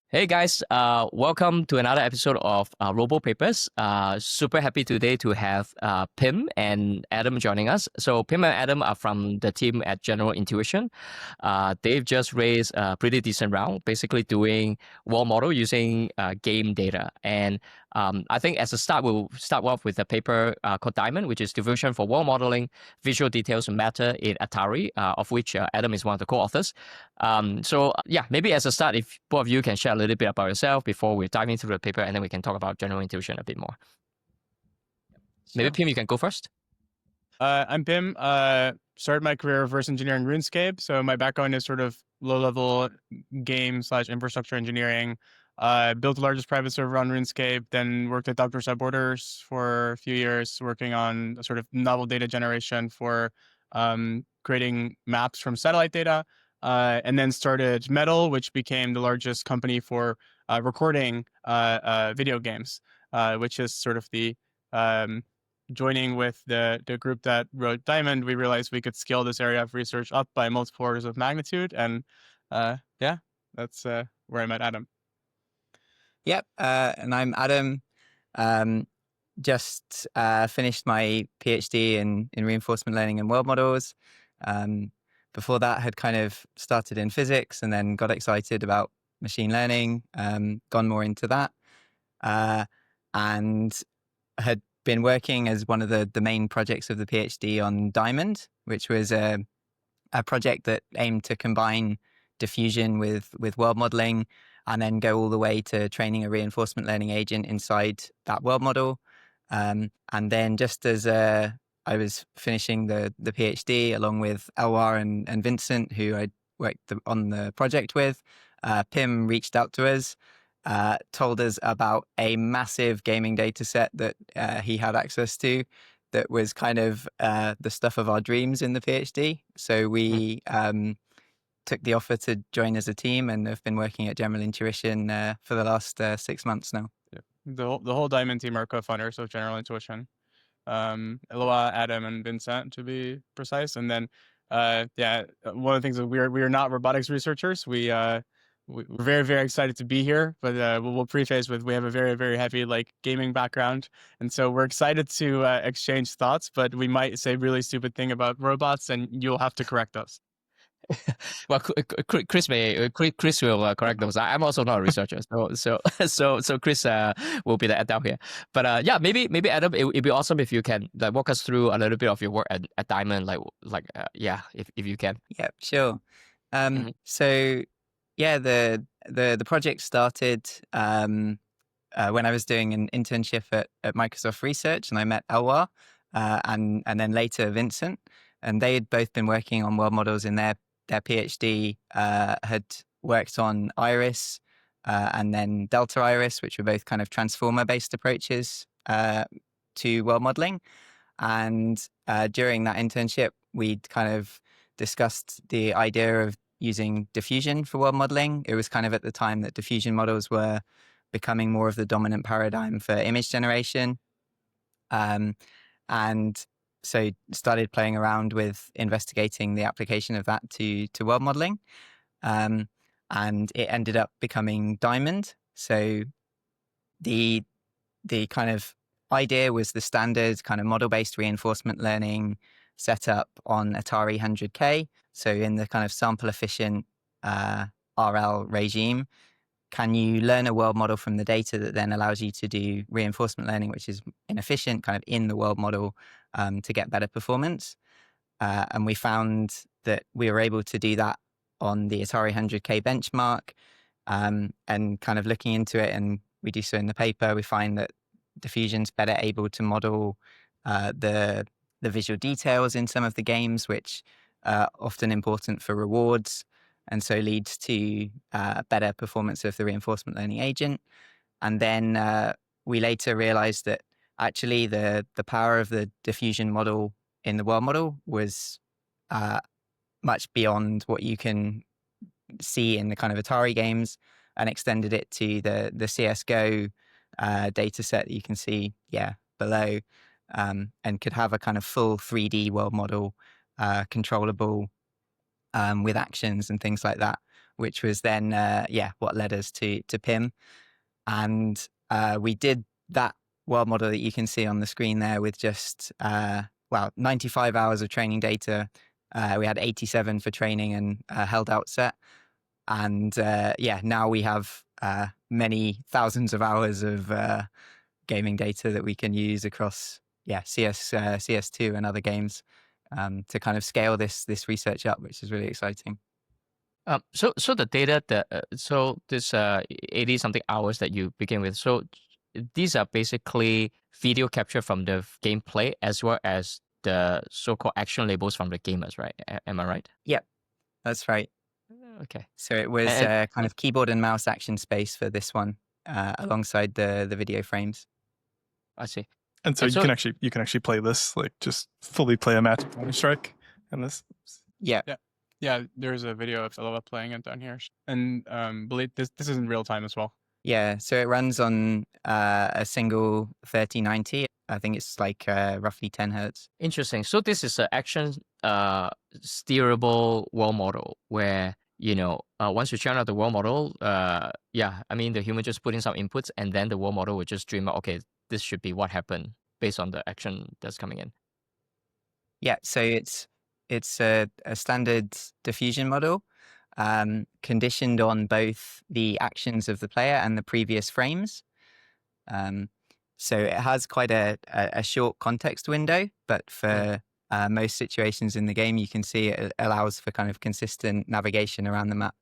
Hey guys, welcome to another episode of Robo Papers. Super happy today to have Pim and Adam joining us. So Pim and Adam are from the team at General Intuition. They've just raised a pretty decent round, basically doing world model using game data. And I think as a start, we'll start off with a paper called Diamond, which is diffusion for world modeling, visual details matter in Atari, of which Adam is one of the co-authors. So maybe as a start, if both of you can share a little bit about yourself before we dive into the paper, and then we can talk about general intuition a bit more. Maybe Sure. Pim, you can go first. I'm Pim. Started my career reverse engineering RuneScape. So my background is sort of low-level game/infrastructure engineering. Built the largest private server on RuneScape, then worked at Doctors Without Borders for a few years, working on sort of novel data generation for creating maps from satellite data. And then started Metal, which became the largest company for recording video games, which is sort of the joining with the group that wrote Diamond, we realized we could scale this area of research up by multiple orders of magnitude. And that's where I met Adam. Yep, and I'm Adam. Just finished my PhD in reinforcement learning and world models. Before that, had kind of started in physics and then got excited about machine learning, gone more into that, and had been working as one of the main projects of the PhD on Diamond, which was a project that aimed to combine diffusion with world modeling and then go all the way to training a reinforcement learning agent inside that world model. And then just as I was finishing the PhD along with Elwar and Vincent, who I worked on the project with, Pim reached out to us, told us about a massive gaming data set that he had access to that was kind of the stuff of our dreams in the PhD. So we took the offer to join as a team and have been working at General Intuition for the last 6 months now. Yeah. The whole Diamond team are co-founders of General Intuition. Eloa, Adam, and Vincent, to be precise. And then, one of the things that we are not robotics researchers. We're very, very excited to be here, but we'll preface with we have a very, very heavy gaming background, and so we're excited to exchange thoughts. But we might say really stupid thing about robots, and you'll have to correct us. Well, Chris will correct those. I'm also not a researcher, so Chris will be the adult here. But maybe Adam, it'd be awesome if you can walk us through a little bit of your work at Diamond, if you can. Yeah, sure. So yeah, the project started when I was doing an internship at Microsoft Research, and I met Elwar and then later Vincent, and they had both been working on world models in their PhD, had worked on Iris and then Delta Iris, which were both kind of transformer-based approaches to world modeling. And during that internship, we'd kind of discussed the idea of using diffusion for world modeling. It was kind of at the time that diffusion models were becoming more of the dominant paradigm for image generation. And so started playing around with investigating the application of that to world modeling. And it ended up becoming Diamond. So the kind of idea was the standard kind of model-based reinforcement learning setup on Atari 100K. So in the kind of sample efficient RL regime, can you learn a world model from the data that then allows you to do reinforcement learning, which is inefficient, kind of in the world model to get better performance? And we found that we were able to do that on the Atari 100K benchmark, and kind of looking into it, and we do so in the paper, we find that diffusion's better able to model the visual details in some of the games, which are often important for rewards, and so leads to better performance of the reinforcement learning agent. And then we later realized that actually the power of the diffusion model in the world model was much beyond what you can see in the kind of Atari games, and extended it to the CSGO data set that you can see below, and could have a kind of full 3D world model, controllable with actions and things like that, which was then what led us to PIM. And we did that world model that you can see on the screen there with just 95 hours of training data. We had 87 for training and held out set. And now we have many thousands of hours of gaming data that we can use across CS2 and other games to kind of scale this research up, which is really exciting. So the data so this 80 something hours that you begin with, so these are basically video capture from the gameplay as well as the so-called action labels from the gamers, right? Am I right? Yep, that's right. Okay. So it was kind of keyboard and mouse action space for this one, alongside the video frames. I see. And so you can actually play this, like just fully play a match of Counter-Strike and this. Yeah. Yeah, there's a video of Ella playing it down here, and believe this is in real time as well. Yeah, so it runs on a single 3090. I think it's like roughly 10 hertz. Interesting. So this is an action steerable world model where, once you churn out the world model, the human just put in some inputs and then the world model will just dream out, okay, this should be what happened based on the action that's coming in. Yeah, so it's a standard diffusion model, conditioned on both the actions of the player and the previous frames. So it has quite a short context window, but for most situations in the game, you can see it allows for kind of consistent navigation around the map.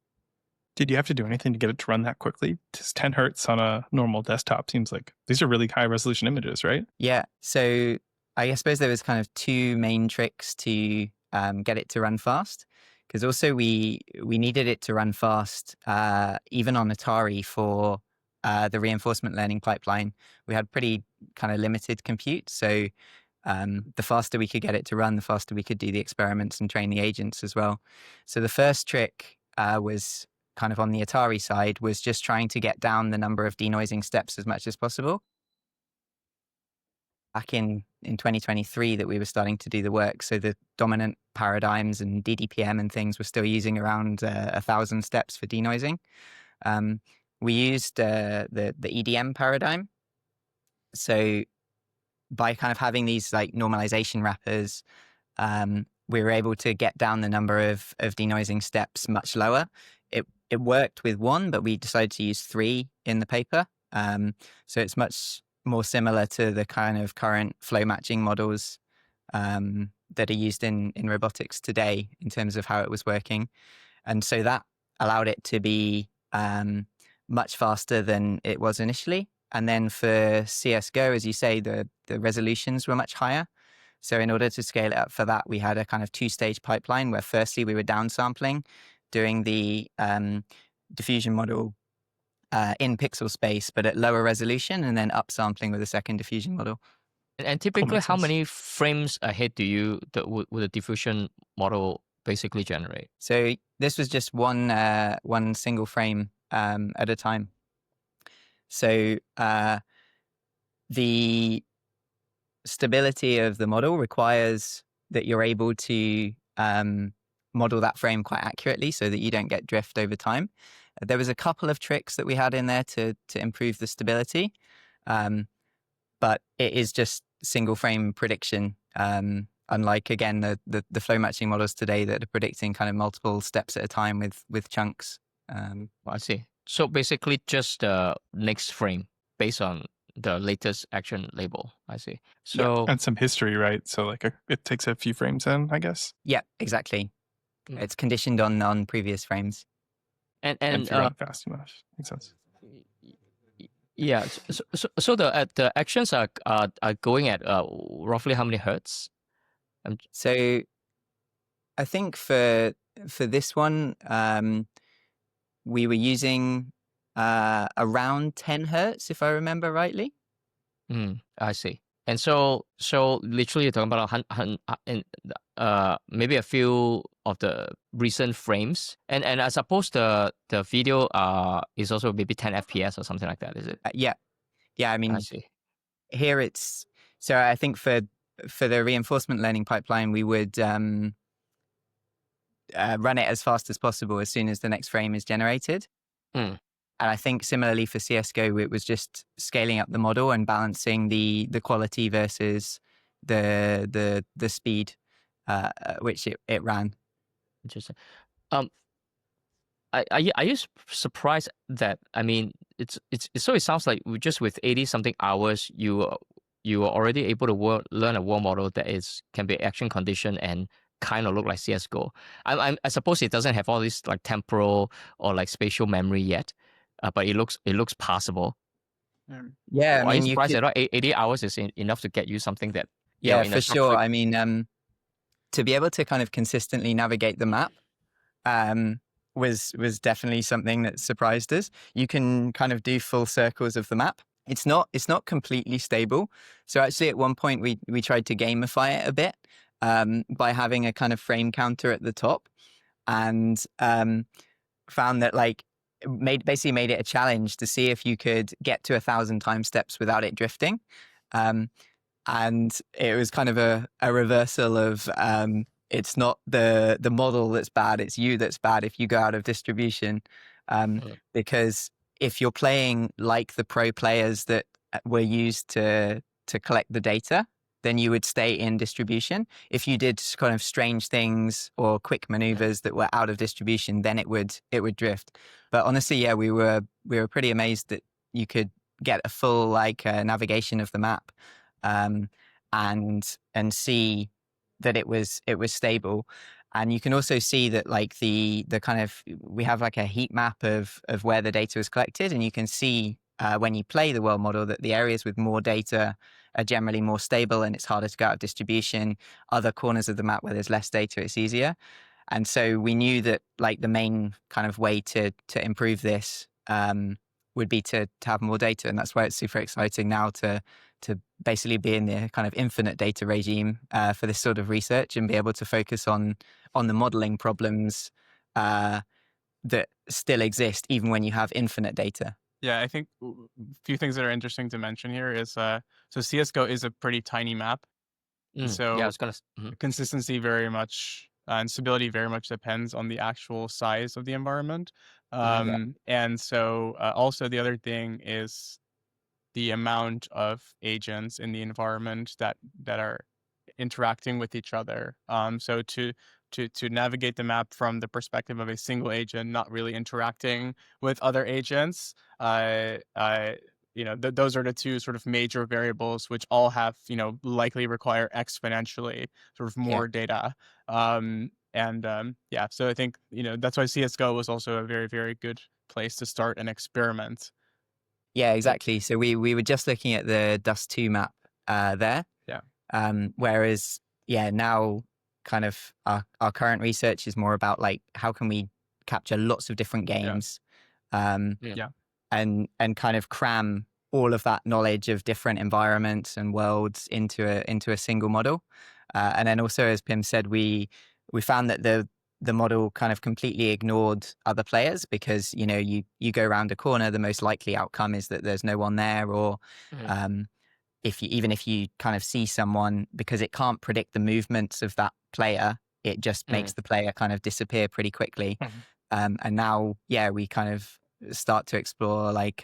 Did you have to do anything to get it to run that quickly? Just 10 hertz on a normal desktop seems like these are really high resolution images, right? Yeah, so I suppose there was kind of two main tricks to get it to run fast, because also we needed it to run fast even on Atari for the reinforcement learning pipeline. We had pretty kind of limited compute, so the faster we could get it to run, the faster we could do the experiments and train the agents as well. So the first trick was kind of on the Atari side, was just trying to get down the number of denoising steps as much as possible. Back in 2023 that we were starting to do the work. So the dominant paradigms and DDPM and things were still using around 1,000 steps for denoising. We used the EDM paradigm. So by kind of having these like normalization wrappers, we were able to get down the number of denoising steps much lower. It worked with one, but we decided to use 3 in the paper. So it's much more similar to the kind of current flow matching models that are used in robotics today in terms of how it was working. And so that allowed it to be much faster than it was initially. And then for CSGO, as you say, the resolutions were much higher. So in order to scale it up for that, we had a kind of 2-stage pipeline where firstly we were downsampling, doing the diffusion model in pixel space, but at lower resolution, and then upsampling with a second diffusion model. And typically, makes how sense. many frames ahead would the diffusion model basically generate? So this was just one single frame at a time. So the stability of the model requires that you're able to model that frame quite accurately so that you don't get drift over time. There was a couple of tricks that we had in there to improve the stability, but it is just single frame prediction. Unlike, again, the flow matching models today that are predicting kind of multiple steps at a time with chunks. I see. So basically just the next frame based on the latest action label. I see. So And some history, right? So like it takes a few frames in, I guess. Yeah, exactly. It's conditioned on previous frames. and If you run fast enough, makes sense. yeah, so the actions are going at roughly how many hertz? So I think for this one, we were using around 10 hertz, if I remember rightly. I see. And so literally you're talking about maybe a few of the recent frames, and I suppose the video is also maybe 10 FPS or something like that, is it? Yeah. I mean, I see. here it's so I think for the reinforcement learning pipeline, we would run it as fast as possible as soon as the next frame is generated. Mm. And I think similarly for CSGO, it was just scaling up the model and balancing the quality versus the speed which it ran. Interesting. Are you surprised that, I mean, it sounds like just with 80 something hours you are already able to learn a world model that can be action conditioned and kind of look like CS:GO. I suppose it doesn't have all this like temporal or like spatial memory yet, but it looks possible. Yeah, I Are mean, you you surprised could, that 80 hours is enough to get you something that yeah, in for a sure. structured. I mean, to be able to kind of consistently navigate the map was definitely something that surprised us. You can kind of do full circles of the map. It's not completely stable. So actually, at one point we tried to gamify it a bit by having a kind of frame counter at the top, and found that like basically made it a challenge to see if you could get to 1,000 time steps without it drifting. And it was kind of a reversal of it's not the model that's bad, it's you that's bad if you go out of distribution. Because if you're playing like the pro players that were used to collect the data, then you would stay in distribution. If you did kind of strange things or quick maneuvers that were out of distribution, then it would drift. But honestly, yeah, we were pretty amazed that you could get a full like navigation of the map. And see that it was stable. And you can also see that like the kind of, we have like a heat map of where the data is collected, and you can see when you play the world model that the areas with more data are generally more stable and it's harder to go out of distribution. Other corners of the map where there's less data, it's easier. And so we knew that like the main kind of way to improve this would be to have more data. And that's why it's super exciting now to basically be in the kind of infinite data regime for this sort of research and be able to focus on the modeling problems that still exist even when you have infinite data. Yeah, I think a few things that are interesting to mention here is so CSGO is a pretty tiny map. So Yeah, I was gonna. consistency very much and stability very much depends on the actual size of the environment. And so also the other thing is the amount of agents in the environment that are interacting with each other. So to navigate the map from the perspective of a single agent, not really interacting with other agents, those are the two sort of major variables, which all have, likely require exponentially sort of more data. So I think, that's why CSGO was also a very, very good place to start an experiment. Yeah, exactly. So we were just looking at the Dust 2 map there. Yeah. Whereas, now kind of our current research is more about like how can we capture lots of different games and kind of cram all of that knowledge of different environments and worlds into a single model. And then also, as Pim said, we found that the model kind of completely ignored other players because, you go around a corner, the most likely outcome is that there's no one there, or if you kind of see someone, because it can't predict the movements of that player, it just makes the player kind of disappear pretty quickly. And now, we kind of start to explore like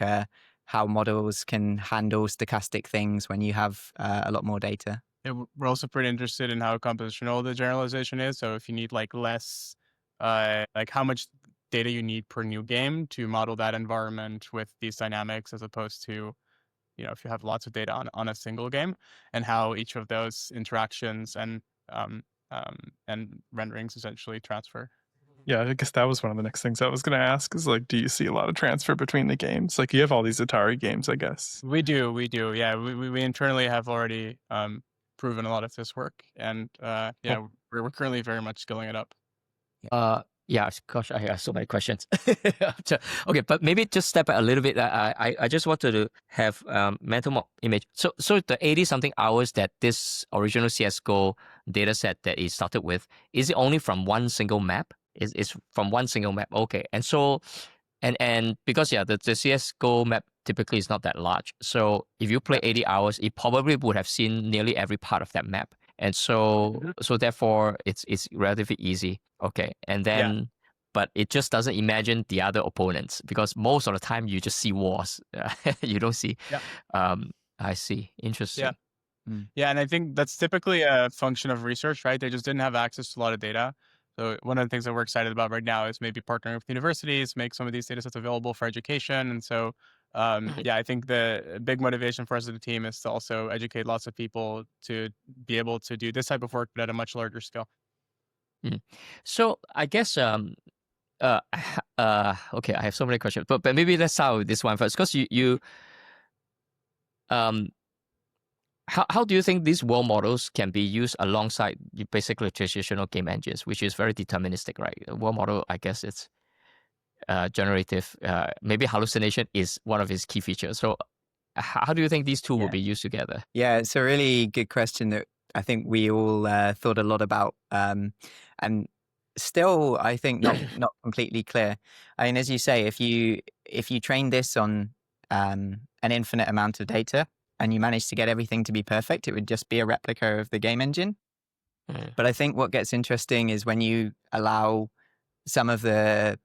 how models can handle stochastic things when you have a lot more data. Yeah, we're also pretty interested in how compositional the generalization is. So if you need like less, like how much data you need per new game to model that environment with these dynamics, as opposed to, if you have lots of data on a single game, and how each of those interactions and renderings essentially transfer. Yeah, I guess that was one of the next things I was going to ask is like, do you see a lot of transfer between the games? Like you have all these Atari games, I guess. We do. Yeah, we internally have already proven a lot of this work, and we're currently very much scaling it up. Yeah, gosh, I have so many questions. Okay, but maybe just step back a little bit. I just wanted to have mental image. So the 80 something hours that this original CS:GO data set that it started with, is it only from one single map? Is from one single map? Okay, and so and because the CS:GO map typically is not that large. So if you play 80 hours, it probably would have seen nearly every part of that map. and so therefore it's relatively easy. Okay, and then but it just doesn't imagine the other opponents, because most of the time you just see wars. You don't see. I see. Interesting. Yeah, and I think that's typically a function of research, right? They just didn't have access to a lot of data. So one of the things that we're excited about right now is maybe partnering with universities, make some of these data sets available for education. And so, I think the big motivation for us as a team is to also educate lots of people to be able to do this type of work, but at a much larger scale. So I guess okay, I have so many questions, but maybe let's start with this one first, because you how do you think these world models can be used alongside basically traditional game engines, which is very deterministic, right? A world model, I guess it's generative. Maybe hallucination is one of its key features. So how do you think these two will be used together? Yeah, it's a really good question that I think we all thought a lot about, and still, I think not completely clear. I mean, as you say, if you train this on an infinite amount of data and you manage to get everything to be perfect, it would just be a replica of the game engine. But I think what gets interesting is when you allow some of the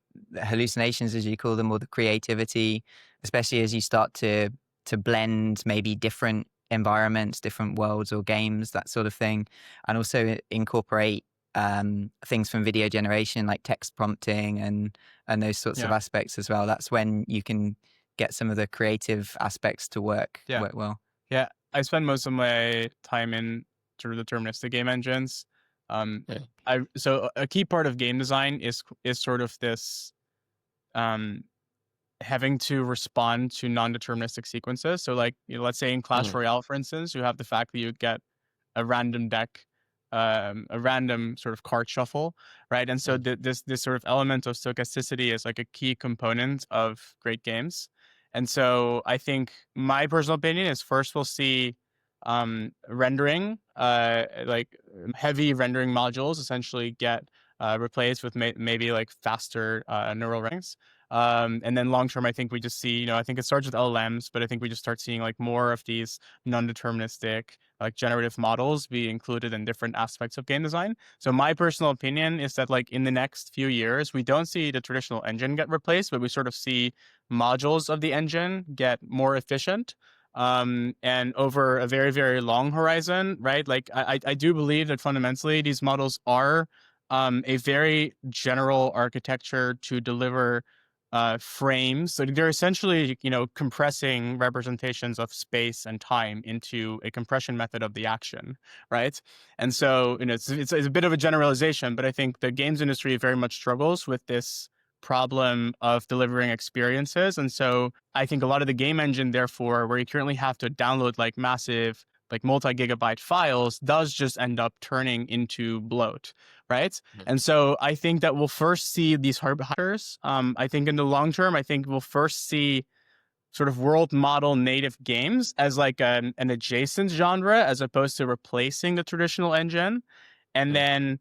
hallucinations, as you call them, or the creativity, especially as you start to blend maybe different environments, different worlds or games, that sort of thing, and also incorporate things from video generation like text prompting and those sorts of aspects as well. That's when you can get some of the creative aspects to work well. Yeah, I spend most of my time in sort of deterministic game engines. So a key part of game design is sort of this having to respond to non-deterministic sequences. So like, let's say in Clash Royale, for instance, you have the fact that you get a random deck, a random sort of card shuffle, right? And so this sort of element of stochasticity is like a key component of great games. And so I think my personal opinion is first we'll see rendering, like heavy rendering modules essentially get replaced with maybe like faster neural rings. And then long term, I think we just see, I think it starts with LLMs, but I think we just start seeing like more of these non-deterministic, like generative models be included in different aspects of game design. So my personal opinion is that like in the next few years, we don't see the traditional engine get replaced, but we sort of see modules of the engine get more efficient. And over a very, very long horizon, right? Like I do believe that fundamentally these models are a very general architecture to deliver frames. So they're essentially, compressing representations of space and time into a compression method of the action, right? And so, it's a bit of a generalization, but I think the games industry very much struggles with this problem of delivering experiences. And so I think a lot of the game engine, therefore, where you currently have to download like massive, like multi-gigabyte files, does just end up turning into bloat, right? And so I think that we'll first see these hackers. I think in the long term, I think we'll first see sort of world model native games as like an adjacent genre as opposed to replacing the traditional engine. And then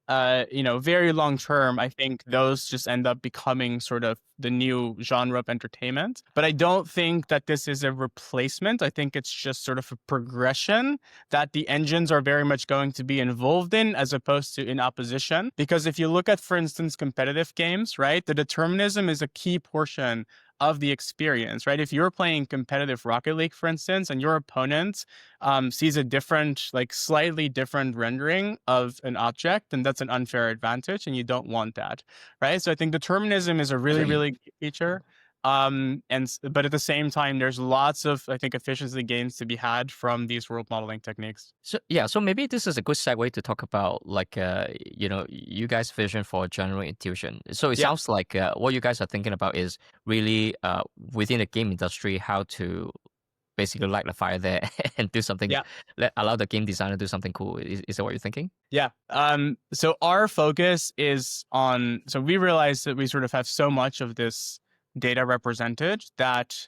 very long term, I think those just end up becoming sort of the new genre of entertainment. But I don't think that this is a replacement. I think it's just sort of a progression that the engines are very much going to be involved in as opposed to in opposition. Because if you look at, for instance, competitive games, right, the determinism is a key portion of the experience, right? If you're playing competitive Rocket League, for instance, and your opponent sees a different, like slightly different rendering of an object, then that's an unfair advantage, and you don't want that, right? So I think determinism is a really, really key feature. But at the same time, there's lots of, I think, efficiency gains to be had from these world modeling techniques. So maybe this is a good segue to talk about like you guys' vision for general intuition. So it sounds like what you guys are thinking about is really within the game industry, how to basically light the fire there and do something, allow the game designer to do something cool. Is that what you're thinking? Yeah. So our focus is on, so we realize that we sort of have so much of this data represented that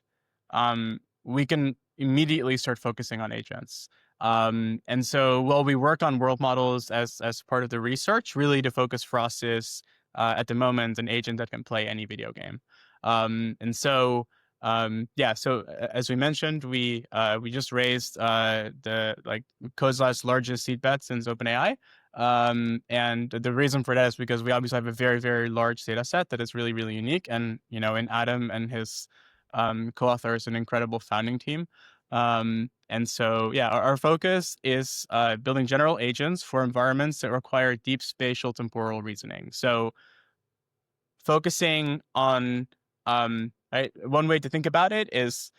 we can immediately start focusing on agents. And so while we work on world models as part of the research, really the focus for us is at the moment an agent that can play any video game. And so Yeah, so as we mentioned, we just raised the Code's largest seed bet since OpenAI. And the reason for that is because we obviously have a very, very large data set that is really, really unique. And, in Adam and his co-authors, an incredible founding team. And so, yeah, our focus is building general agents for environments that require deep spatial temporal reasoning. So focusing on, right, one way to think about it is,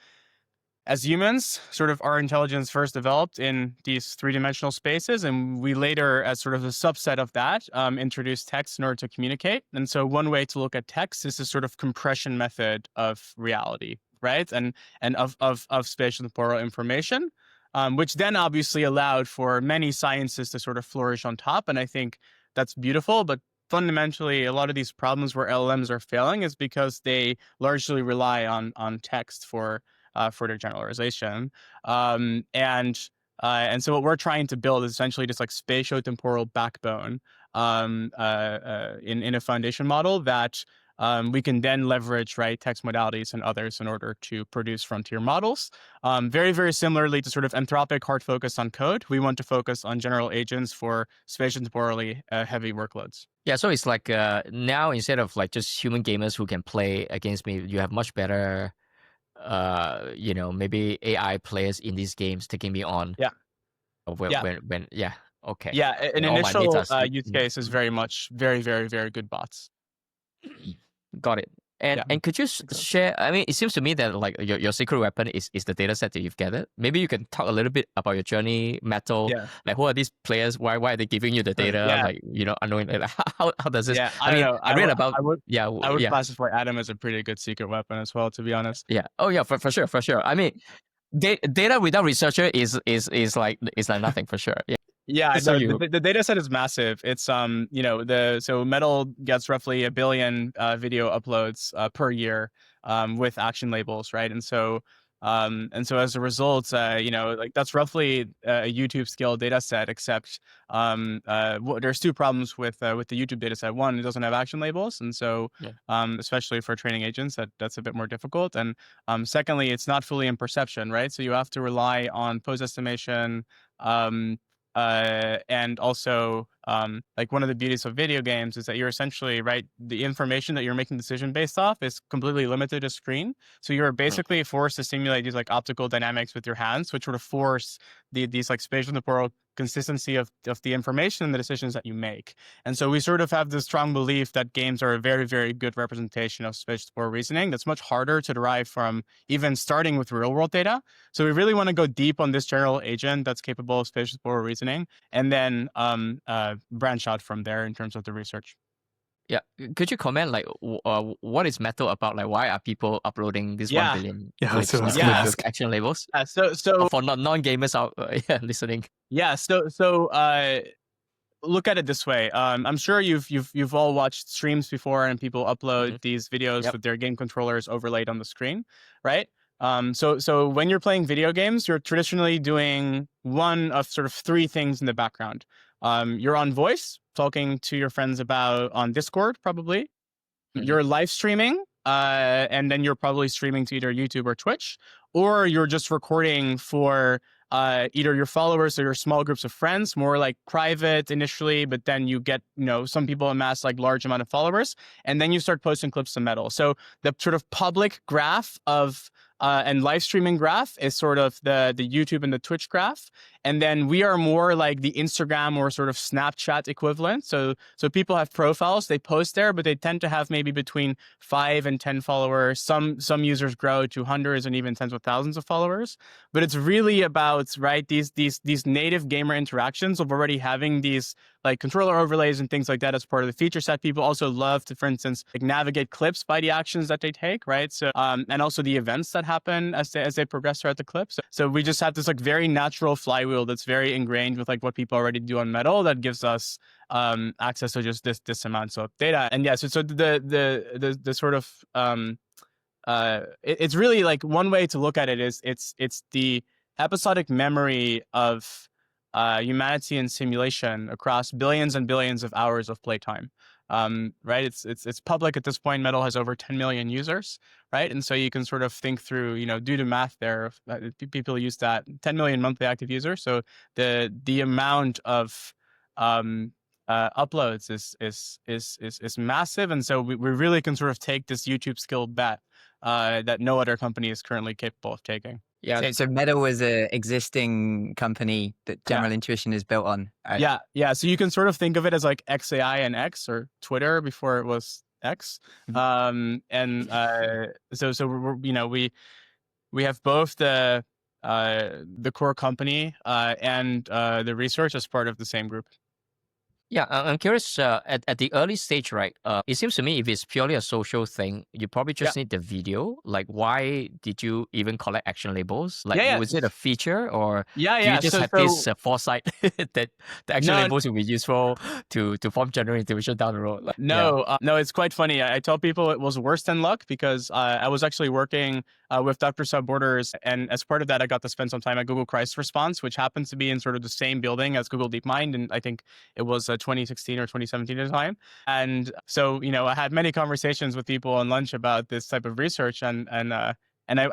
as humans, sort of our intelligence first developed in these three-dimensional spaces, and we later, as sort of a subset of that, introduced text in order to communicate. And so one way to look at text is a sort of compression method of reality, right? And of spatial temporal information, which then obviously allowed for many sciences to sort of flourish on top. And I think that's beautiful, but fundamentally, a lot of these problems where LLMs are failing is because they largely rely on text for their generalization. And so what we're trying to build is essentially this spatio-temporal backbone in a foundation model that we can then leverage, right, text modalities and others in order to produce frontier models. Very, very similarly to sort of Anthropic hard focus on code, we want to focus on general agents for spatio-temporally heavy workloads. Yeah, so it's like now instead of just human gamers who can play against me, you have much better maybe AI players in these games taking me on. Yeah. When yeah. Okay. Yeah, an All my initial metas. use case is very much very, very, very good bots. Got it. And could you share? I mean, it seems to me that your secret weapon is the data set that you've gathered. Maybe you can talk a little bit about your journey, Metal. Yeah. Like, who are these players? Why are they giving you the data? Yeah. Unknowing. How does this? Yeah, I mean, don't know. I read about. I would Yeah. classify Adam as a pretty good secret weapon as well, to be honest. Yeah. Oh yeah, for sure. I mean, data without researcher is like nothing for sure. Yeah. Yeah, So the data set is massive. It's so Metal gets roughly 1 billion video uploads per year with action labels, right? And so as a result, that's roughly a YouTube scale data set, except there's two problems with the YouTube data set. One, it doesn't have action labels, and so especially for training agents, that's a bit more difficult. And secondly, it's not fully in perception, right? So you have to rely on pose estimation. And also, one of the beauties of video games is that you're essentially, right, the information that you're making decision based off is completely limited to screen. So you're basically forced to simulate these optical dynamics with your hands, which sort of force these spatial temporal consistency of the information and the decisions that you make. And so we sort of have this strong belief that games are a very, very good representation of spatial temporal reasoning that's much harder to derive from even starting with real world data. So we really want to go deep on this general agent that's capable of spatial temporal reasoning, and then branch out from there in terms of the research. Yeah, could you comment what is Metal about? Like, why are people uploading this 1 billion clips with action labels? So for non-gamers out listening. Yeah, so look at it this way. I'm sure you've all watched streams before, and people upload these videos with their game controllers overlaid on the screen, right? So when you're playing video games, you're traditionally doing one of sort of three things in the background. You're on voice, talking to your friends on Discord, probably. You're live streaming, and then you're probably streaming to either YouTube or Twitch, or you're just recording for either your followers or your small groups of friends, more like private initially, but then you get, some people amass large amount of followers, and then you start posting clips to Metal. So the sort of public graph of and live streaming graph is sort of the YouTube and the Twitch graph. And then we are more like the Instagram or sort of Snapchat equivalent. So people have profiles, they post there, but they tend to have maybe between 5 and 10 followers. Some users grow to hundreds and even tens of thousands of followers. But it's really about, right, these native gamer interactions of already having these controller overlays and things like that as part of the feature set. People also love to, for instance, navigate clips by the actions that they take, right? So and also the events that happen as they progress throughout the clip. So we just have this very natural flywheel that's very ingrained with what people already do on Metal that gives us access to just this amount of data. And yeah, so the sort of it's really one way to look at it is it's the episodic memory of humanity and simulation across billions and billions of hours of playtime. right? It's public at this point. Metal has over 10 million users, right? And so you can sort of think through, do the math there. People use that 10 million monthly active users. So the amount of uploads is massive, and so we really can sort of take this YouTube skill bet that no other company is currently capable of taking. Yeah. So Metal was an existing company that General Intuition is built on. Yeah. So you can sort of think of it as like XAI and X, or Twitter before it was X. So we have both the core company and the research as part of the same group. Yeah, I'm curious, at the early stage, right? It seems to me if it's purely a social thing, you probably just need the video. Like, why did you even collect action labels? Like, was it a feature, or do you just have this foresight that the action labels will be useful to form general intuition down the road? Like, no, it's quite funny. I tell people it was worse than luck, because I was actually working with Dr. Sub Borders, and as part of that, I got to spend some time at Google Crisis Response, which happens to be in sort of the same building as Google DeepMind, and I think it was 2016 or 2017 at the time. And so, I had many conversations with people on lunch about this type of research, and I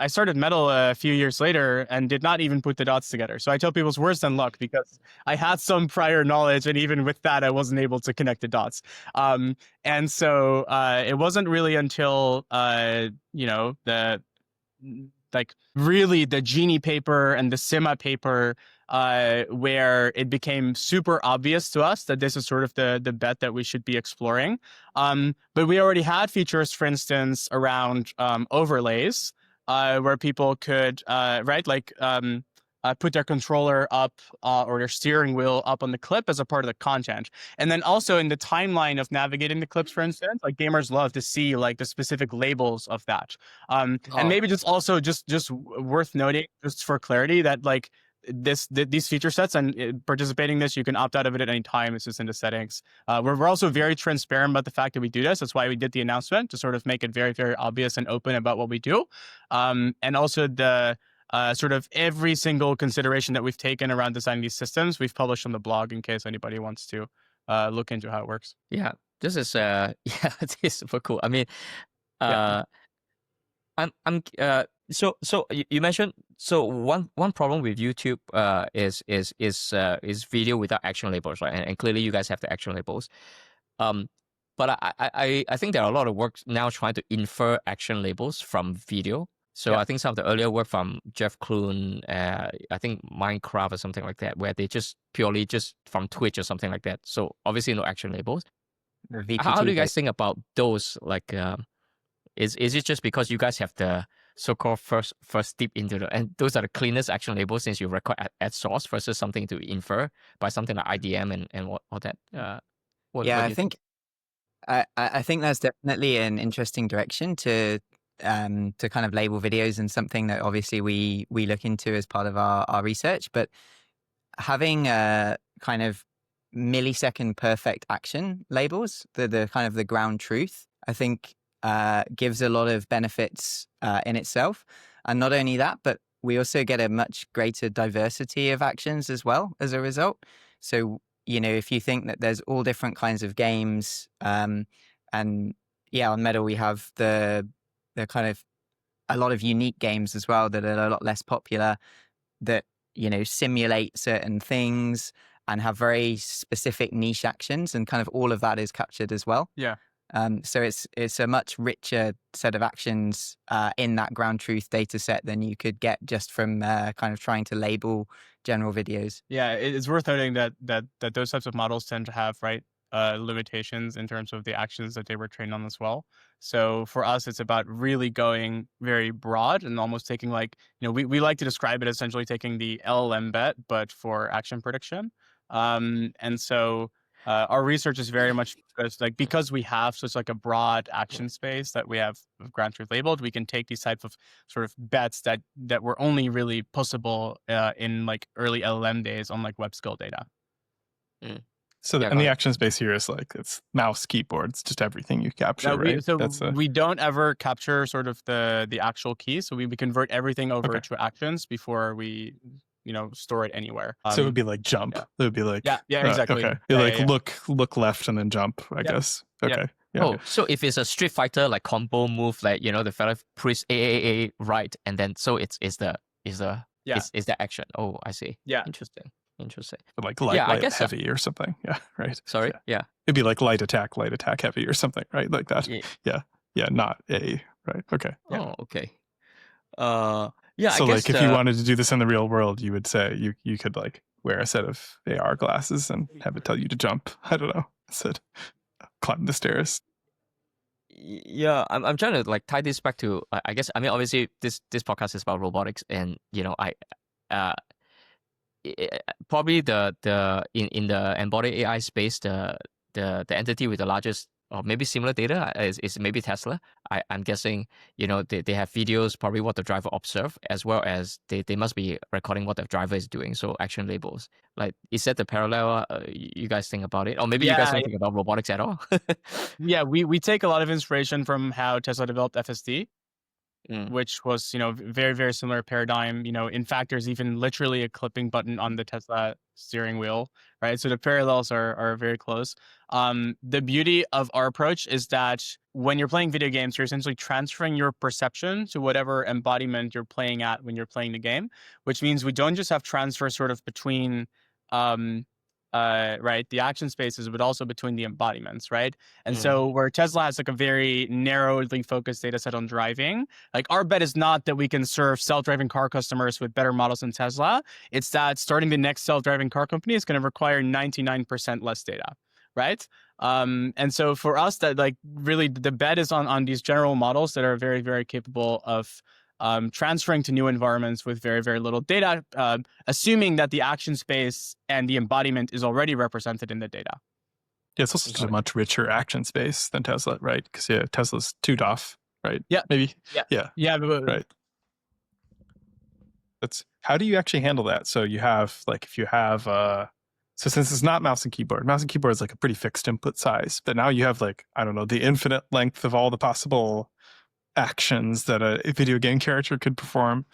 started Metal a few years later and did not even put the dots together. So I tell people it's worse than luck, because I had some prior knowledge, and even with that, I wasn't able to connect the dots. And so it wasn't really until really the Genie paper and the Sima paper where it became super obvious to us that this is sort of the bet that we should be exploring. But we already had features, for instance, around overlays, where people could put their controller up or their steering wheel up on the clip as a part of the content. And then also in the timeline of navigating the clips, for instance, like gamers love to see like the specific labels of that. And maybe just worth noting, just for clarity, that like these feature sets and participating in this, you can opt out of it at any time. It's just in the settings. We're also very transparent about the fact that we do this. That's why we did the announcement, to sort of make it very, very obvious and open about what we do. And also the sort of every single consideration that we've taken around designing these systems, we've published on the blog in case anybody wants to look into how it works. Yeah, this is it is super cool. I mean, so you mentioned, so one problem with YouTube is video without action labels, right? And clearly you guys have the action labels. But I think there are a lot of work now trying to infer action labels from video. So I think some of the earlier work from Jeff Kloon, I think Minecraft or something like that, where they just purely just from Twitch or something like that. So obviously no action labels. How do you guys think about those? Like, is it just because you guys have the so-called first dip into the, and those are the cleanest action labels since you record at source versus something to infer by something like IDM and all that? I think that's definitely an interesting direction to kind of label videos, and something that obviously we look into as part of our research. But having kind of millisecond perfect action labels, the kind of the ground truth, I think gives a lot of benefits in itself. And not only that, but we also get a much greater diversity of actions as well as a result. So, if you think that there's all different kinds of games, and on Metal we have the kind of a lot of unique games as well that are a lot less popular, that simulate certain things and have very specific niche actions, and kind of all of that is captured as well. So it's a much richer set of actions in that ground truth data set than you could get just from kind of trying to label general videos. Yeah, it's worth noting that those types of models tend to have limitations in terms of the actions that they were trained on as well. So for us, it's about really going very broad and almost taking we like to describe it essentially taking the LLM bet, but for action prediction. And so our research is very much because we have such a broad action space that we have ground truth labeled, we can take these types of sort of bets that were only really possible in early LLM days on web skill data. So the action space here is it's mouse, keyboards, just everything you capture, right? So we don't ever capture sort of the actual key. So we convert everything over to actions before we store it anywhere. So it would be like jump. yeah. It would be like Yeah, exactly. Okay, Yeah, like yeah. look left and then jump. I guess. Yep. Okay. Yeah. Oh, so if it's a Street Fighter like combo move, like the fella press A right, and then so it's the action. Oh, I see. Yeah. Interesting. Like light, Yeah, I guess so. heavy or something. Yeah. Right. Sorry. Yeah. It'd be like light attack, heavy or something, right? Like that. Yeah. Yeah. Not A. Right. Okay. Oh, okay. Yeah. So I guess like if you wanted to do this in the real world, you would say you could like wear a set of AR glasses and have it tell you to jump. I don't know. Instead, climb the stairs. Yeah, I'm trying to like tie this back to I guess obviously this podcast is about robotics, and probably the in the embodied AI space, the entity with the largest or maybe similar data is maybe Tesla. I'm guessing they have videos, probably what the driver observed, as well as they must be recording what the driver is doing. So action labels. Like, is that the parallel you guys think about it, or maybe you guys don't think about robotics at all? Yeah, we take a lot of inspiration from how Tesla developed FSD. Which was, very, very similar paradigm. In fact, there's even literally a clipping button on the Tesla steering wheel, right? So the parallels are very close. The beauty of our approach is that when you're playing video games, you're essentially transferring your perception to whatever embodiment you're playing at when you're playing the game, which means we don't just have transfer sort of between the action spaces, but also between the embodiments, right? And so where Tesla has like a very narrowly focused data set on driving, like our bet is not that we can serve self-driving car customers with better models than Tesla. It's that starting the next self-driving car company is going to require 99% less data, right? And so for us, that like really the bet is on these general models that are very, very capable of transferring to new environments with very, very little data, assuming that the action space and the embodiment is already represented in the data. Yeah, it's also just a much richer action space than Tesla, right? Because Tesla's 2DOF, right? Yeah, maybe. Yeah, right. How do you actually handle that? So you have if you have so since it's not mouse and keyboard is like a pretty fixed input size, but now you have the infinite length of all the possible actions that a video game character could perform.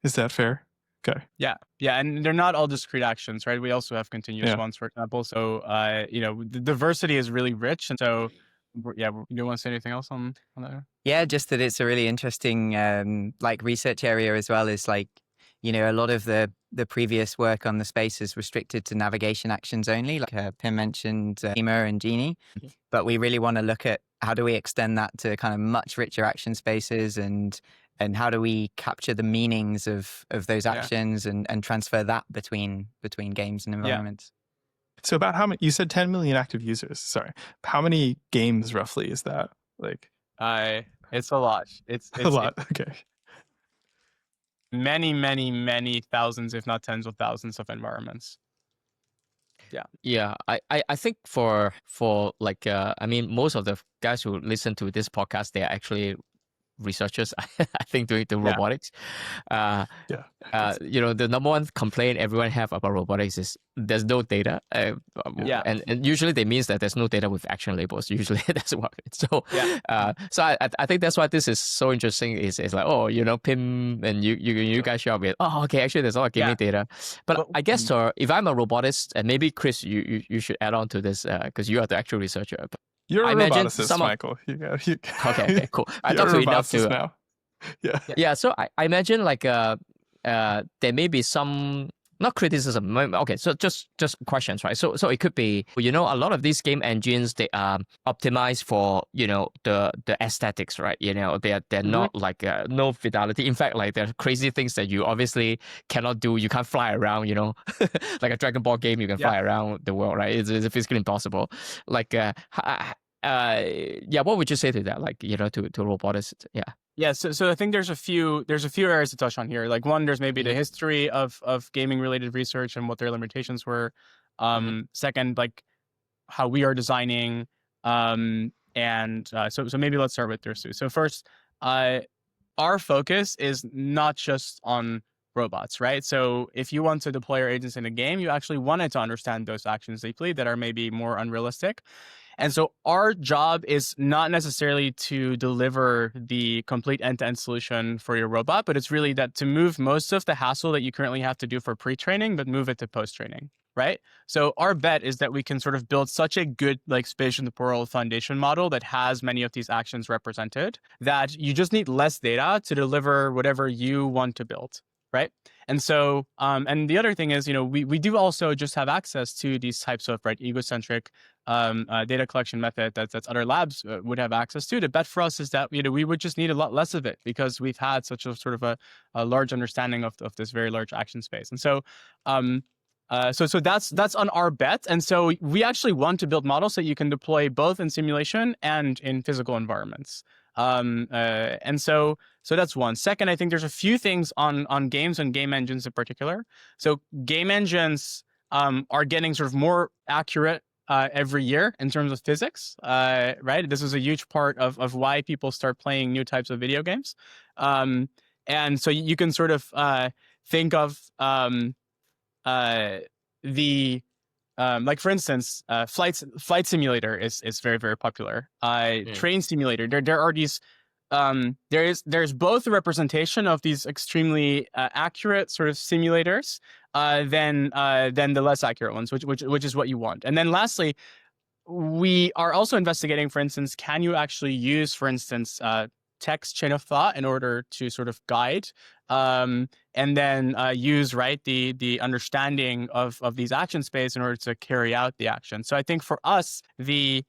Is that fair? Okay. Yeah, and they're not all discrete actions, right? We also have continuous ones, for example. So, the diversity is really rich, and so, you don't want to say anything else on that? Yeah, just that it's a really interesting research area as well. Is a lot of the previous work on the space is restricted to navigation actions only, like Pim mentioned, Ema and Genie. But we really want to look at how do we extend that to kind of much richer action spaces, and how do we capture the meanings of those actions and transfer that between games and environments. So about how many, you said 10 million active users. Sorry. How many games roughly is that? It's a lot. It's a lot. Okay. Many, many, many thousands, if not tens of thousands of environments. Yeah, I think for most of the guys who listen to this podcast, they are actually researchers. I think doing the robotics. The number one complaint everyone have about robotics is there's no data. And usually that means that there's no data with action labels. Usually that's what it's so. So I think that's why this is so interesting. Is like Pim and you guys show up with okay, actually there's a lot of gaming data. But I guess if I'm a roboticist, and maybe Chris you should add on to this because you are the actual researcher. You're a roboticist, Michael. Okay, cool. I talked to enough to now. Yeah. So I imagine there may be some not criticism. Okay, so just questions, right? So it could be a lot of these game engines, they are optimized for the aesthetics, right? They're not no fidelity. In fact, there are crazy things that you obviously cannot do. You can't fly around, like a Dragon Ball game, you can fly around the world, right? It's physically impossible. What would you say to that? To roboticists? Yeah, so I think there's a few areas to touch on here. Like one, there's maybe the history of gaming related research and what their limitations were. Second, how we are designing. So maybe let's start with those two. So first, our focus is not just on robots, right? So if you want to deploy your agents in a game, you actually wanted to understand those actions deeply that are maybe more unrealistic. And so our job is not necessarily to deliver the complete end-to-end solution for your robot, but it's really that to move most of the hassle that you currently have to do for pre-training, but move it to post-training, right? So our bet is that we can sort of build such a good like spatial temporal foundation model that has many of these actions represented that you just need less data to deliver whatever you want to build, right? And so, and the other thing is, we do also just have access to these types of egocentric data collection method that's other labs would have access to. The bet for us is that we would just need a lot less of it because we've had such a sort of a large understanding of this very large action space. And so, so that's on our bet. And so we actually want to build models that you can deploy both in simulation and in physical environments. And so that's one. Second, I think there's a few things on games and game engines in particular. So game engines are getting sort of more accurate every year in terms of physics, right? This is a huge part of why people start playing new types of video games. And so you can sort of think of like for instance, flight simulator is very, very popular. Train simulator. There are these. There's both a representation of these extremely accurate sort of simulators, than the less accurate ones, which is what you want. And then lastly, we are also investigating, for instance, can you actually use, for instance, text chain of thought in order to sort of guide, and then use the understanding of these action space in order to carry out the action. So I think for us, the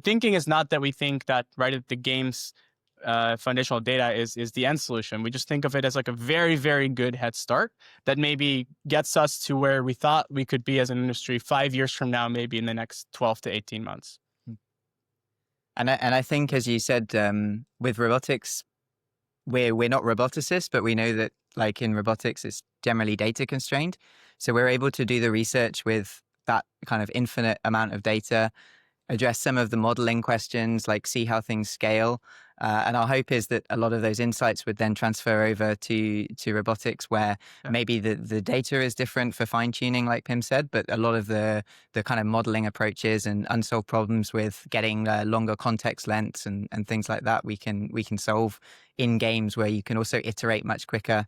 thinking is not that we think that the game's foundational data is the end solution. We just think of it as like a very, very good head start that maybe gets us to where we thought we could be as an industry 5 years from now, maybe in the next 12 to 18 months. And I think, as you said, with robotics, we're not roboticists, but we know that like in robotics, it's generally data constrained. So we're able to do the research with that kind of infinite amount of data, address some of the modeling questions, like see how things scale. And our hope is that a lot of those insights would then transfer over to robotics, where maybe the data is different for fine tuning, like Pim said, but a lot of the kind of modeling approaches and unsolved problems with getting longer context lengths and things like that, we can solve in games where you can also iterate much quicker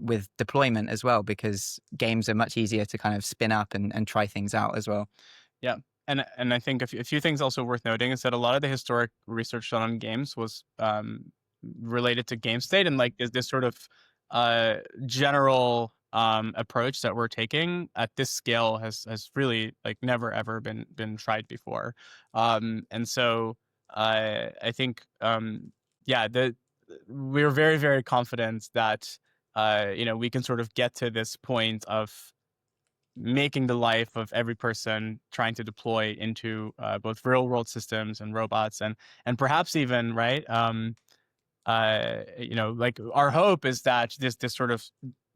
with deployment as well, because games are much easier to kind of spin up and try things out as well. Yeah. And I think a few things also worth noting is that a lot of the historic research done on games was related to game state, and like this sort of general approach that we're taking at this scale has really like never ever been tried before. And so I think we're very, very confident that we can sort of get to this point of making the life of every person trying to deploy into both real world systems and robots and perhaps even like our hope is that this sort of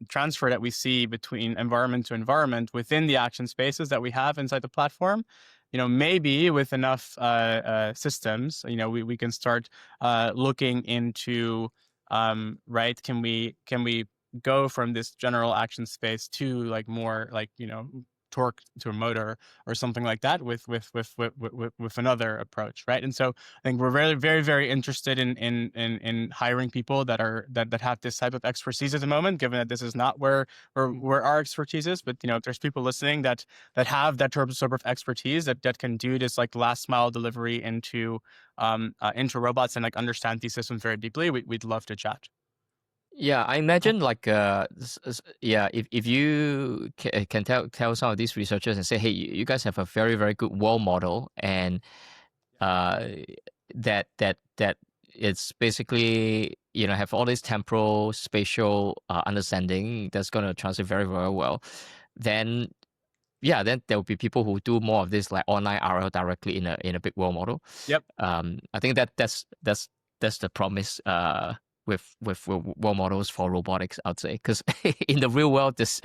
transfer that we see between environment to environment within the action spaces that we have inside the platform, maybe with enough systems, we can start looking into can we go from this general action space to like more like torque to a motor or something like that with another approach, right? And so I think we're very, very, very interested in hiring people that have this type of expertise at the moment, given that this is not where our expertise is. But if there's people listening that have that sort of expertise that can do this like last mile delivery into robots and like understand these systems very deeply, we'd love to chat. Yeah, I imagine like if you can tell some of these researchers and say, hey, you guys have a very, very good world model, and that it's basically have all this temporal spatial understanding that's going to translate very, very well, then there will be people who do more of this like online RL directly in a big world model. Yep. I think that's the promise with world models for robotics, I'd say, because in the real world, this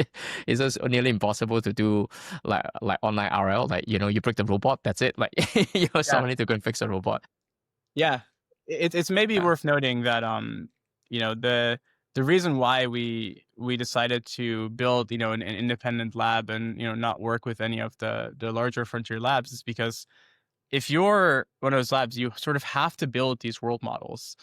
is just nearly impossible to do like online RL. Like you break the robot, that's it. Like someone need to go and fix a robot. Yeah, it's maybe worth noting that the reason why we decided to build an independent lab and not work with any of the larger frontier labs is because if you're one of those labs, you sort of have to build these world models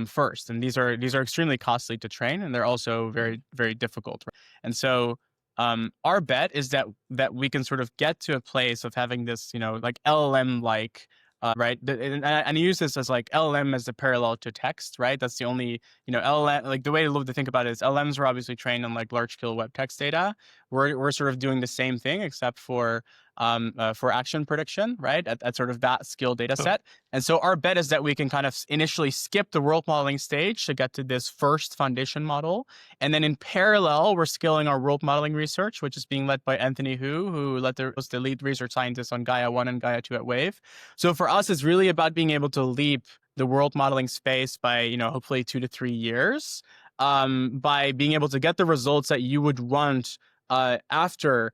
first, and these are extremely costly to train, and they're also very, very difficult. And so our bet is that we can sort of get to a place of having this, like LLM like. Right, and I use this as like LLM as a parallel to text, right? That's the only, LLM, like the way to think about it is LLMs were obviously trained on like large scale web text data. We're sort of doing the same thing, except for action prediction, right? At sort of that skill data set. And so our bet is that we can kind of initially skip the world modeling stage to get to this first foundation model. And then in parallel, we're scaling our world modeling research, which is being led by Anthony Hu, who was the lead research scientist on Gaia 1 and Gaia 2 at Wave. So for us, it's really about being able to leap the world modeling space by, hopefully 2 to 3 years, by being able to get the results that you would want after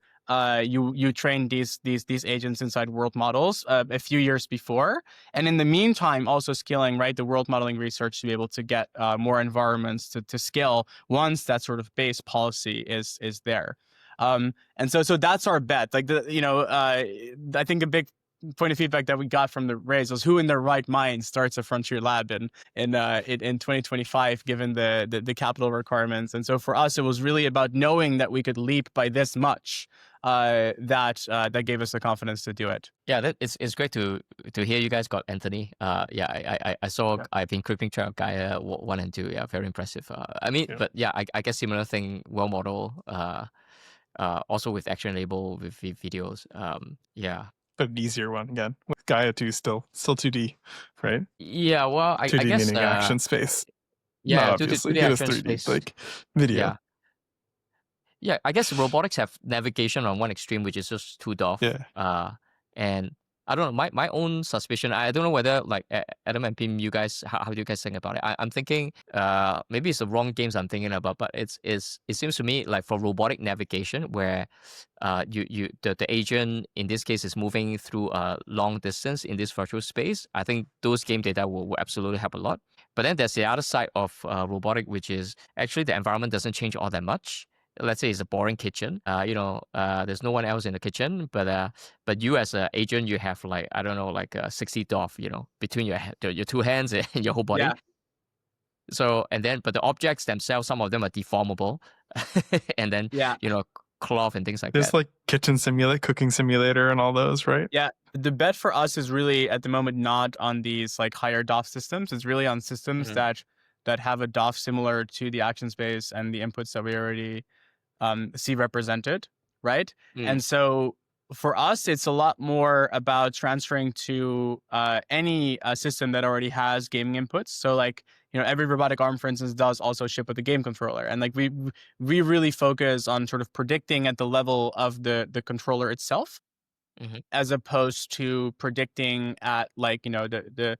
you train these agents inside world models a few years before, and in the meantime also scaling, right, the world modeling research to be able to get more environments to scale once that sort of base policy is there. And so that's our bet. Like I think a big point of feedback that we got from the raise was who in their right mind starts a frontier lab in 2025, given the capital requirements. And so for us, it was really about knowing that we could leap by this much. That gave us the confidence to do it. Yeah, it's great to hear you guys got Anthony. I saw. Yeah. I've been keeping track of Gaia 1 and 2. Yeah, very impressive. But yeah, I guess similar thing. World model. Also with action label with videos. Yeah. But an easier one again with Gaia 2 still 2D, right? Yeah, well, I 2D guess meaning action space. Yeah, no, obviously 2D it is action 3D, space. like video. Yeah. Yeah, I guess robotics have navigation on one extreme, which is just 2DOF. Yeah. And I don't know, my own suspicion, I don't know whether like Adam and Pim, you guys, how do you guys think about it? I'm thinking maybe it's the wrong games I'm thinking about, but it seems to me like for robotic navigation where the agent in this case is moving through a long distance in this virtual space. I think those game data will absolutely help a lot. But then there's the other side of robotic, which is actually the environment doesn't change all that much. Let's say it's a boring kitchen. There's no one else in the kitchen, but you as an agent, you have like, I don't know, like 60 DOF, between your two hands and your whole body. Yeah. So, but the objects themselves, some of them are deformable, and then cloth and things like There's that. like kitchen simulator, cooking simulator, and all those, right? Yeah. The bet for us is really at the moment not on these like higher DOF systems. It's really on systems that have a DOF similar to the action space and the inputs that we already see represented, right? And so for us, it's a lot more about transferring to any system that already has gaming inputs. So like, every robotic arm, for instance, does also ship with a game controller. And like we really focus on sort of predicting at the level of the controller itself, as opposed to predicting at like, the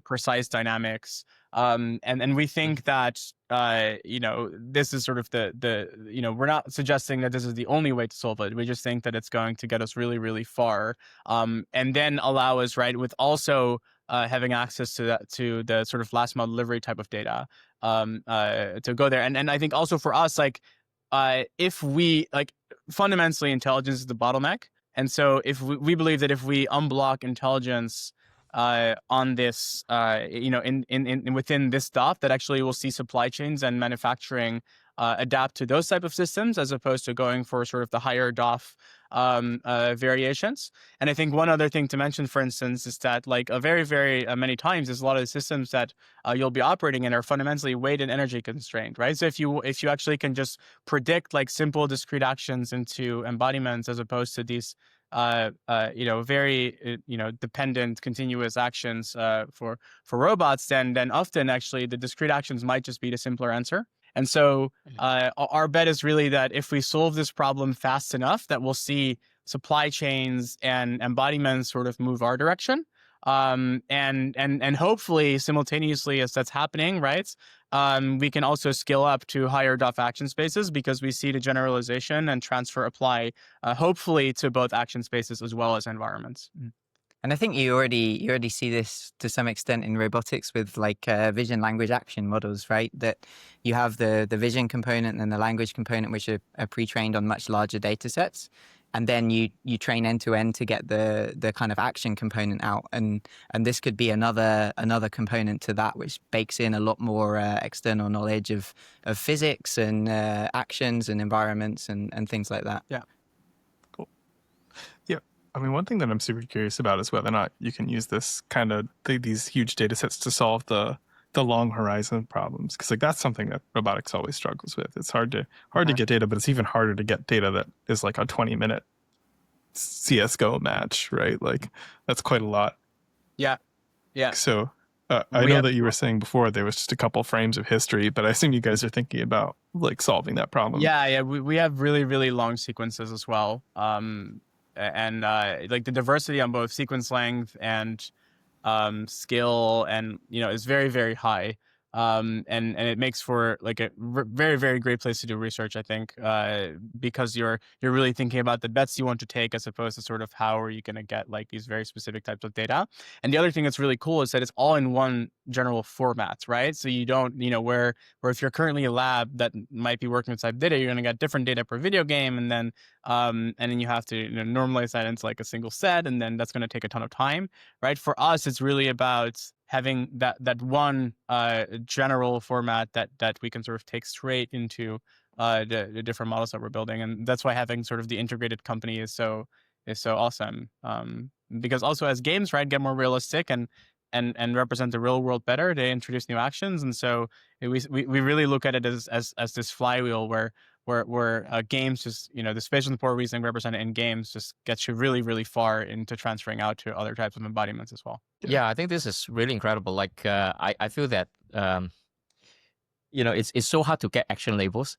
precise dynamics. And we think that, this is sort of we're not suggesting that this is the only way to solve it. We just think that it's going to get us really, really far. And then allow us, right, with also having access to the sort of last mile delivery type of data, to go there. And I think also for us, like, if we, like, fundamentally intelligence is the bottleneck. And so if we believe that if we unblock intelligence on this, in within this DOF, that actually we'll see supply chains and manufacturing adapt to those type of systems as opposed to going for sort of the higher DOF variations. And I think one other thing to mention, for instance, is that like very, very many times, there's a lot of the systems that you'll be operating in are fundamentally weight and energy constrained, right? So if you actually can just predict like simple discrete actions into embodiments as opposed to these very dependent continuous actions for robots, then often actually the discrete actions might just be the simpler answer. And so our bet is really that if we solve this problem fast enough, that we'll see supply chains and embodiments sort of move our direction. And hopefully simultaneously as that's happening, right, we can also scale up to higher DOF action spaces because we see the generalization and transfer apply hopefully to both action spaces as well as environments. And I think you already see this to some extent in robotics with like vision, language, action models, right? That you have the vision component and the language component, which are pre-trained on much larger data sets. and then you train end to end to get the kind of action component out, and this could be another component to that, which bakes in a lot more external knowledge of physics and actions and environments and things like that. Yeah. Cool. Yeah. I mean, one thing that I'm super curious about is whether or not you can use this kind of these huge data sets to solve the long horizon problems, because like that's something that robotics always struggles with. It's hard to get data, but it's even harder to get data that is like a 20-minute CS:GO match, right? Like that's quite a lot. Yeah. So I know that you were saying before there was just a couple frames of history, but I assume you guys are thinking about like solving that problem. Yeah. We have really, really long sequences as well. And like the diversity on both sequence length and skill, and is very, very high. And it makes for like a very, very great place to do research, I think, because you're really thinking about the bets you want to take, as opposed to sort of how are you going to get like these very specific types of data. And the other thing that's really cool is that it's all in one general format, right? So you don't, where if you're currently a lab that might be working with type data, you're going to get different data per video game, and then you have to normalize that into like a single set, and then that's going to take a ton of time, right? For us, it's really about having that one general format that we can sort of take straight into the different models that we're building. And that's why having sort of the integrated company is so awesome, because also as games, right, get more realistic and represent the real world better, they introduce new actions. And so we really look at it as this flywheel where games just, the spatial and temporal reasoning represented in games just gets you really, really far into transferring out to other types of embodiments as well. Yeah, I think this is really incredible. Like, I feel that, it's so hard to get action labels.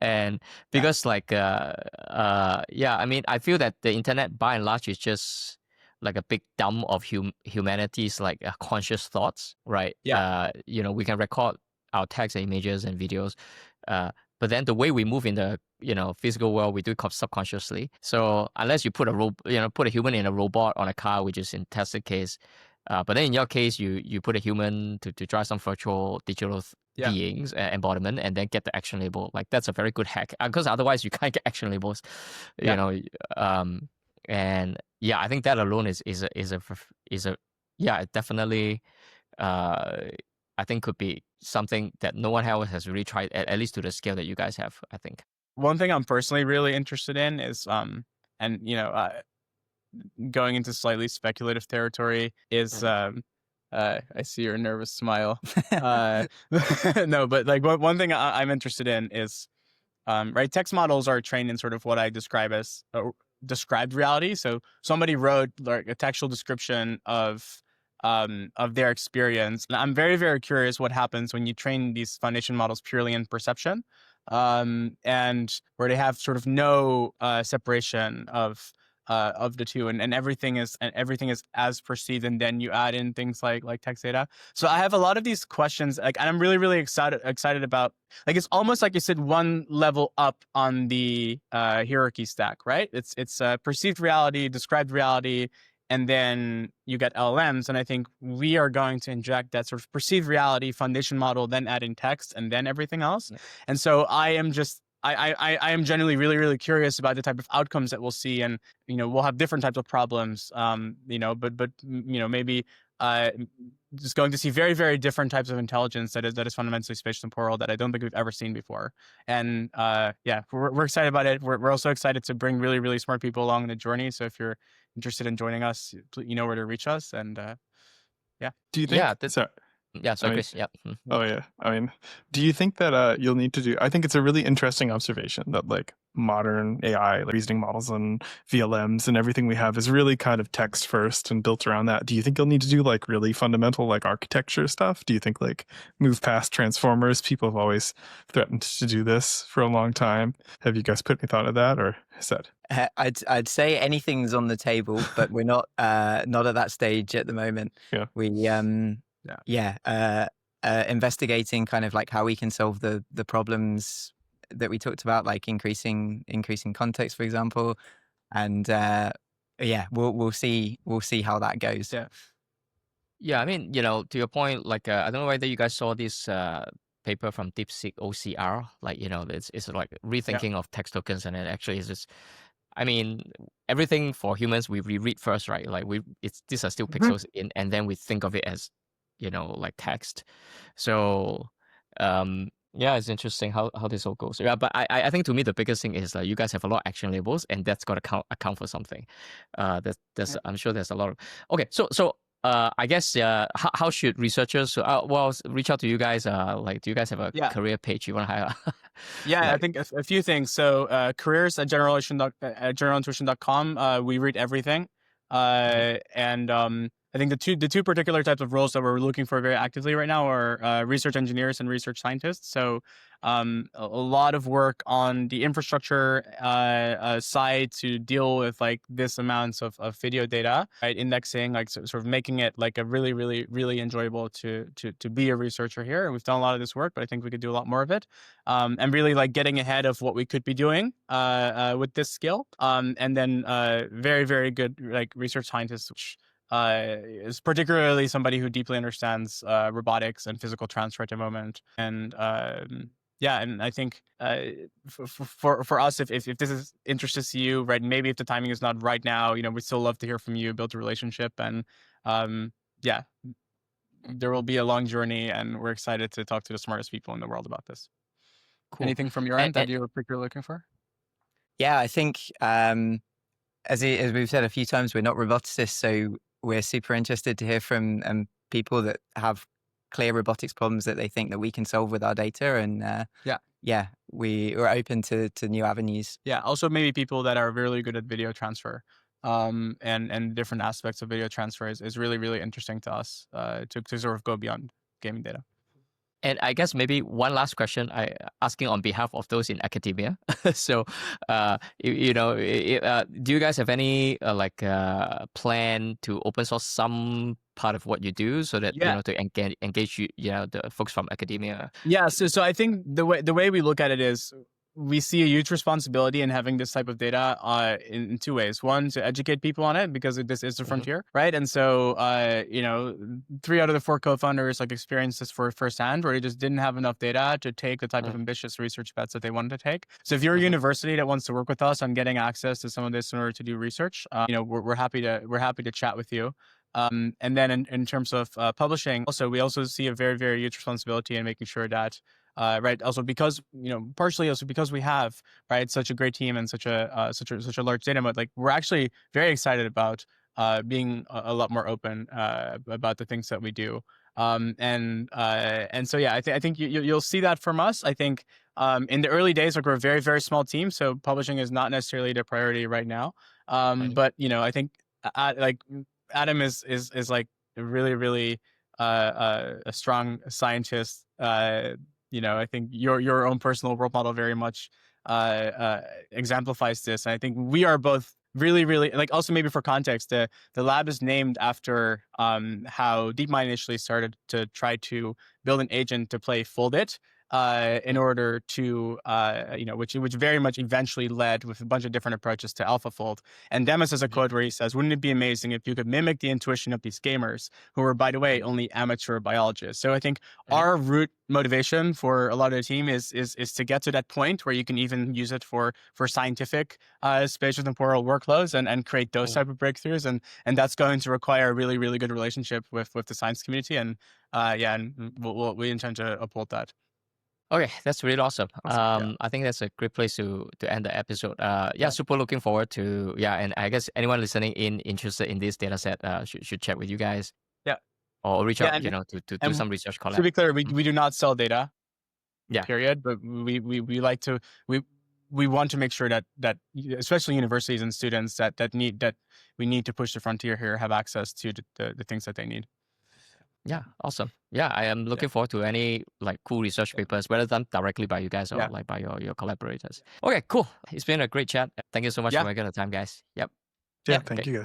And because I mean, I feel that the internet by and large is just like a big dump of humanity's like conscious thoughts, right? Yeah. We can record our text and images and videos, but then the way we move in the physical world, we do it subconsciously. So unless you put a human in a robot on a car, which is in Tesla's case, but then in your case, you put a human to drive some virtual digital beings embodiment, and then get the action label. Like that's a very good hack, because otherwise you can't get action labels. And yeah, I think that alone is a definitely. I think could be something that no one else has really tried, at least to the scale that you guys have, I think. One thing I'm personally really interested in is, going into slightly speculative territory is, I see your nervous smile. No, but like one thing I'm interested in is, right, text models are trained in sort of what I describe as described reality. So somebody wrote like a textual description of their experience. And I'm very, very curious what happens when you train these foundation models purely in perception, and where they have sort of no separation of the two, and everything is as perceived, and then you add in things like text data. So I have a lot of these questions, like, and I'm really, really excited about, like, it's almost like you said, one level up on the hierarchy stack, right? It's perceived reality, described reality, and then you get LLMs. And I think we are going to inject that sort of perceived reality foundation model, then add in text, and then everything else. Yeah. And so I am genuinely really, really curious about the type of outcomes that we'll see. And, we'll have different types of problems, but maybe just going to see very, very different types of intelligence that is fundamentally spatial temporal, that I don't think we've ever seen before. And we're excited about it. We're also excited to bring really, really smart people along the journey. So if you're interested in joining us, you know where to reach us. And do you think? Chris. Yeah. Oh yeah. I mean, do you think that you'll need to do? I think it's a really interesting observation that like modern AI, like reasoning models and VLMs and everything we have is really kind of text first and built around that. Do you think you'll need to do like really fundamental like architecture stuff? Do you think like move past transformers? People have always threatened to do this for a long time. Have you guys put any thought of that, or is that? I'd say anything's on the table, but we're not at that stage at the moment. Yeah. We investigating kind of like how we can solve the problems that we talked about, like increasing context, for example, and we'll see how that goes. Yeah, I mean, to your point, like I don't know whether you guys saw this paper from DeepSeek OCR. Like, it's like rethinking of text tokens, and it actually is just. I mean, everything for humans we read first, right? Like these are still pixels in, and then we think of it as, like text. So, yeah, it's interesting how this all goes. Yeah, but I think to me the biggest thing is like you guys have a lot of action labels, and that's got to account for something. There's I'm sure there's a lot of. Okay, so. I guess how should researchers reach out to you guys? Like, do you guys have a career page you want to hire? I think a few things. So careers at generalintuition.com. We read everything, and I think the two particular types of roles that we're looking for very actively right now are research engineers and research scientists. So a lot of work on the infrastructure side to deal with like this amounts of video data, right? Indexing, like sort of making it like a really, really, really enjoyable to be a researcher here. And we've done a lot of this work, but I think we could do a lot more of it. And really like getting ahead of what we could be doing with this skill. And then very, very good like research scientists, which is particularly somebody who deeply understands robotics and physical transfer at the moment. And and I think for us, if this is interesting to you, right, maybe if the timing is not right now, we'd still love to hear from you, build a relationship, and there will be a long journey, and we're excited to talk to the smartest people in the world about this. Cool. Anything from your end that you're particularly looking for? Yeah, I think as we've said a few times, we're not roboticists, so we're super interested to hear from people that have clear robotics problems that they think that we can solve with our data. And we're open to new avenues. Yeah, also maybe people that are really good at video transfer. And different aspects of video transfer is really, really interesting to us to sort of go beyond gaming data. And I guess maybe one last question, asking on behalf of those in academia. So, do you guys have any plan to open source some part of what you do so that to engage the folks from academia? Yeah. So I think the way we look at it is, we see a huge responsibility in having this type of data in two ways. One, to educate people on it, because this is the frontier, right? And so, 3 out of the 4 co-founders experienced this firsthand, where they just didn't have enough data to take the type of ambitious research bets that they wanted to take. So if you're a university that wants to work with us on getting access to some of this in order to do research, we're happy to chat with you. And then in terms of publishing, we also see a very, very huge responsibility in making sure that right. Also because, partially also because we have, right, such a great team and such a large data mode, we're actually very excited about being a lot more open about the things that we do. And so, I think you'll see that from us. I think in the early days, we're a very, very small team, so publishing is not necessarily the priority right now. But I think Adam is really, really a strong scientist. I think your own personal role model very much exemplifies this. And I think we are both really, really, also maybe for context, the lab is named after how DeepMind initially started to try to build an agent to play Fold It. In order to, which very much eventually led with a bunch of different approaches to AlphaFold. And Demis has a quote where he says, "Wouldn't it be amazing if you could mimic the intuition of these gamers who are, by the way, only amateur biologists?" So I think our root motivation for a lot of the team is to get to that point where you can even use it for scientific spatial temporal workloads and create those type of breakthroughs. And that's going to require a really, really good relationship with the science community. And we intend to uphold that. Okay, that's really awesome. Awesome, I think that's a great place to end the episode. Super looking forward to and I guess anyone listening interested in this data set should chat with you guys. Yeah. Or reach out, to do some research collab. To be clear, we do not sell data. Yeah. Period. But we like to we want to make sure that especially universities and students that we need to push the frontier here have access to the things that they need. Yeah, awesome. Yeah, I am looking forward to any cool research papers, whether done directly by you guys or by your collaborators. Okay, cool. It's been a great chat. Thank you so much for making the time, guys. Yep. Yeah, thank you guys.